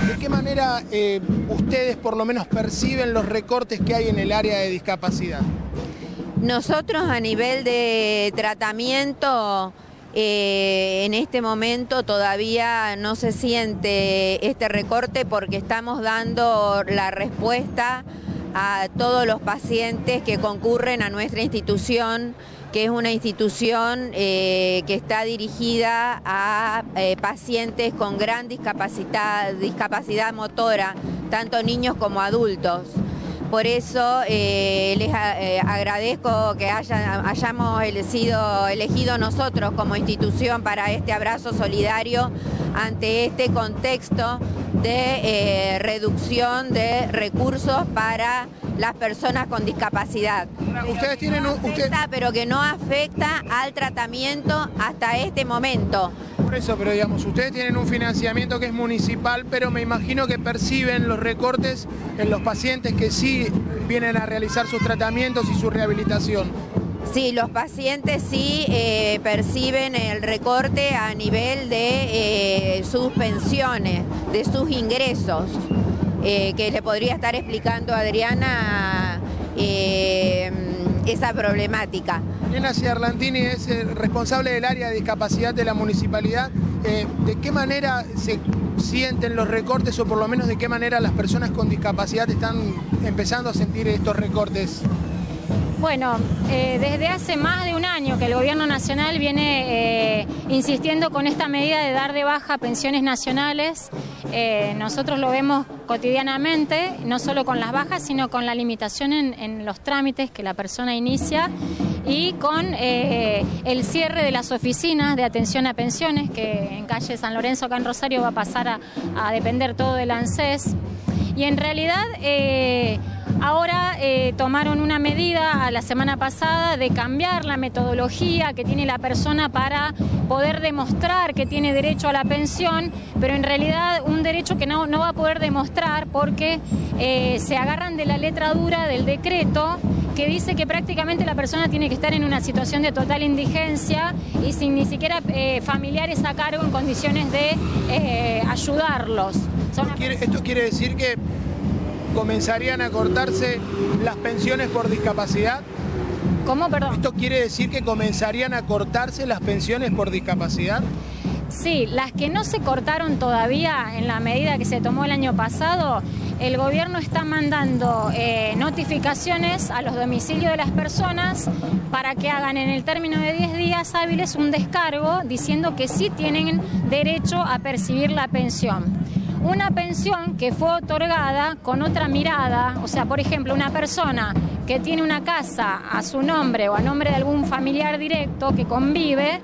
¿De qué manera ustedes por lo menos perciben los recortes que hay en el área de discapacidad? Nosotros a nivel de tratamiento, en este momento todavía no se siente este recorte porque estamos dando la respuesta a todos los pacientes que concurren a nuestra institución, que es una institución que está dirigida a pacientes con gran discapacidad motora, tanto niños como adultos. Por eso les agradezco que hayamos sido elegidos nosotros como institución para este abrazo solidario ante este contexto de reducción de recursos para las personas con discapacidad. Ustedes tienen pero que no afecta al tratamiento hasta este momento. Por eso, pero digamos, ustedes tienen un financiamiento que es municipal, pero me imagino que perciben los recortes en los pacientes que sí vienen a realizar sus tratamientos y su rehabilitación. Sí, los pacientes sí perciben el recorte a nivel de sus pensiones, de sus ingresos, que le podría estar explicando a Adriana esa problemática. Elena Ciarlantini es responsable del área de discapacidad de la municipalidad. ¿De qué manera se sienten los recortes o por lo menos de qué manera las personas con discapacidad están empezando a sentir estos recortes? Bueno, desde hace más de un año que el Gobierno Nacional viene insistiendo con esta medida de dar de baja pensiones nacionales. Nosotros lo vemos cotidianamente, no solo con las bajas, sino con la limitación en los trámites que la persona inicia y con el cierre de las oficinas de atención a pensiones, que en calle San Lorenzo, acá en Rosario, va a pasar a depender todo del ANSES. Y en realidad ahora tomaron una medida la semana pasada de cambiar la metodología que tiene la persona para poder demostrar que tiene derecho a la pensión, pero en realidad un derecho que no va a poder demostrar porque se agarran de la letra dura del decreto que dice que prácticamente la persona tiene que estar en una situación de total indigencia y sin ni siquiera familiares a cargo en condiciones de ayudarlos. ¿Esto quiere decir que comenzarían a cortarse las pensiones por discapacidad? ¿Cómo, perdón? ¿Esto quiere decir que comenzarían a cortarse las pensiones por discapacidad? Sí, las que no se cortaron todavía en la medida que se tomó el año pasado, el gobierno está mandando notificaciones a los domicilios de las personas para que hagan en el término de 10 días hábiles un descargo diciendo que sí tienen derecho a percibir la pensión. Una pensión que fue otorgada con otra mirada, o sea, por ejemplo, una persona que tiene una casa a su nombre o a nombre de algún familiar directo que convive,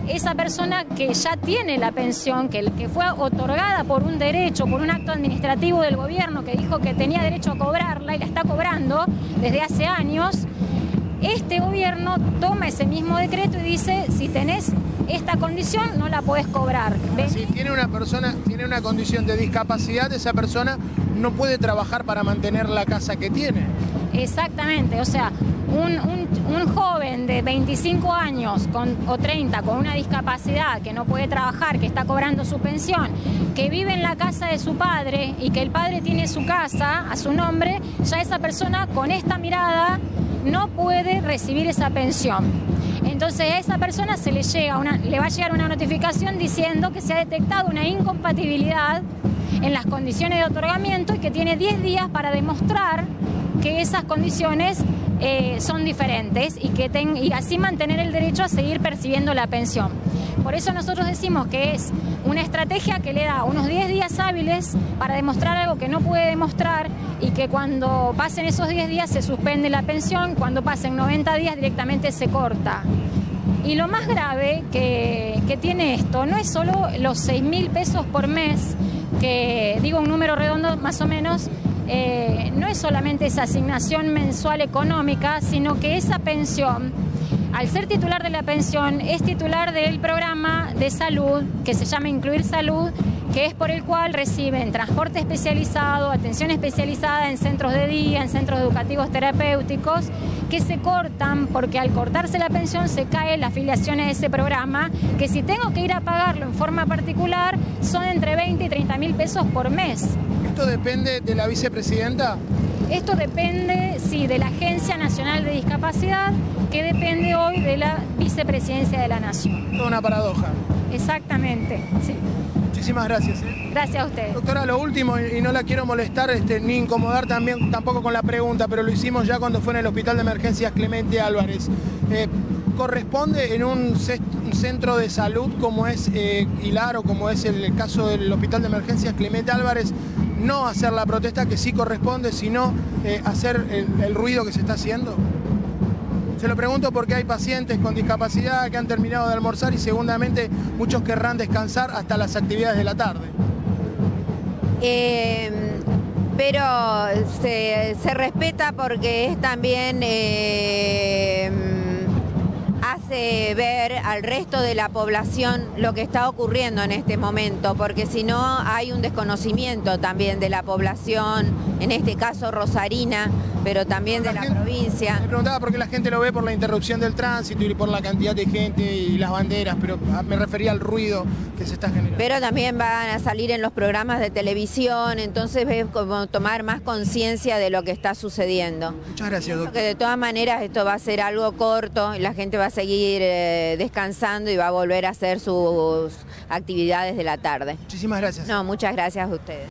esa persona que ya tiene la pensión, que fue otorgada por un derecho, por un acto administrativo del gobierno que dijo que tenía derecho a cobrarla y la está cobrando desde hace años, este gobierno toma ese mismo decreto y dice, si tenés esta condición no la podés cobrar. Si tiene una persona, tiene una condición de discapacidad, esa persona no puede trabajar para mantener la casa que tiene. Exactamente, o sea, un joven de 25 años o 30 con una discapacidad que no puede trabajar, que está cobrando su pensión, que vive en la casa de su padre y que el padre tiene su casa a su nombre, ya esa persona con esta mirada no puede recibir esa pensión. Entonces a esa persona le va a llegar una notificación diciendo que se ha detectado una incompatibilidad en las condiciones de otorgamiento y que tiene 10 días para demostrar que esas condiciones son diferentes y así mantener el derecho a seguir percibiendo la pensión. Por eso nosotros decimos que es una estrategia que le da unos 10 días hábiles para demostrar algo que no puede demostrar y que cuando pasen esos 10 días se suspende la pensión, cuando pasen 90 días directamente se corta. Y lo más grave que tiene esto no es solo los 6.000 pesos por mes, que digo un número redondo más o menos, no es solamente esa asignación mensual económica, sino que esa pensión, al ser titular de la pensión, es titular del programa de salud, que se llama Incluir Salud, que es por el cual reciben transporte especializado, atención especializada en centros de día, en centros educativos terapéuticos, que se cortan porque al cortarse la pensión se cae la afiliación a ese programa, que si tengo que ir a pagarlo en forma particular son entre 20 y 30 mil pesos por mes. ¿Esto depende de la vicepresidenta? Esto depende, sí, de la Agencia Nacional de Discapacidad, que depende hoy de la Vicepresidencia de la Nación. Toda una paradoja. Exactamente, sí. Muchísimas gracias. Gracias a usted. Doctora, lo último, y no la quiero molestar ni incomodar tampoco con la pregunta, pero lo hicimos ya cuando fue en el Hospital de Emergencias Clemente Álvarez. ¿Corresponde en un centro de salud como es Hilar o como es el caso del Hospital de Emergencias Clemente Álvarez no hacer la protesta que sí corresponde, sino hacer el ruido que se está haciendo? Se lo pregunto porque hay pacientes con discapacidad que han terminado de almorzar y seguramente muchos querrán descansar hasta las actividades de la tarde. Pero se respeta porque es también hace ver al resto de la población lo que está ocurriendo en este momento, porque si no hay un desconocimiento también de la población, en este caso rosarina, pero también de la provincia. Me preguntaba por qué la gente lo ve por la interrupción del tránsito y por la cantidad de gente y las banderas, pero me refería al ruido que se está generando. Pero también van a salir en los programas de televisión, entonces es como tomar más conciencia de lo que está sucediendo. Muchas gracias, doctor. Que de todas maneras esto va a ser algo corto y la gente va a seguir descansando y va a volver a hacer sus actividades de la tarde. Muchísimas gracias. No, muchas gracias a ustedes.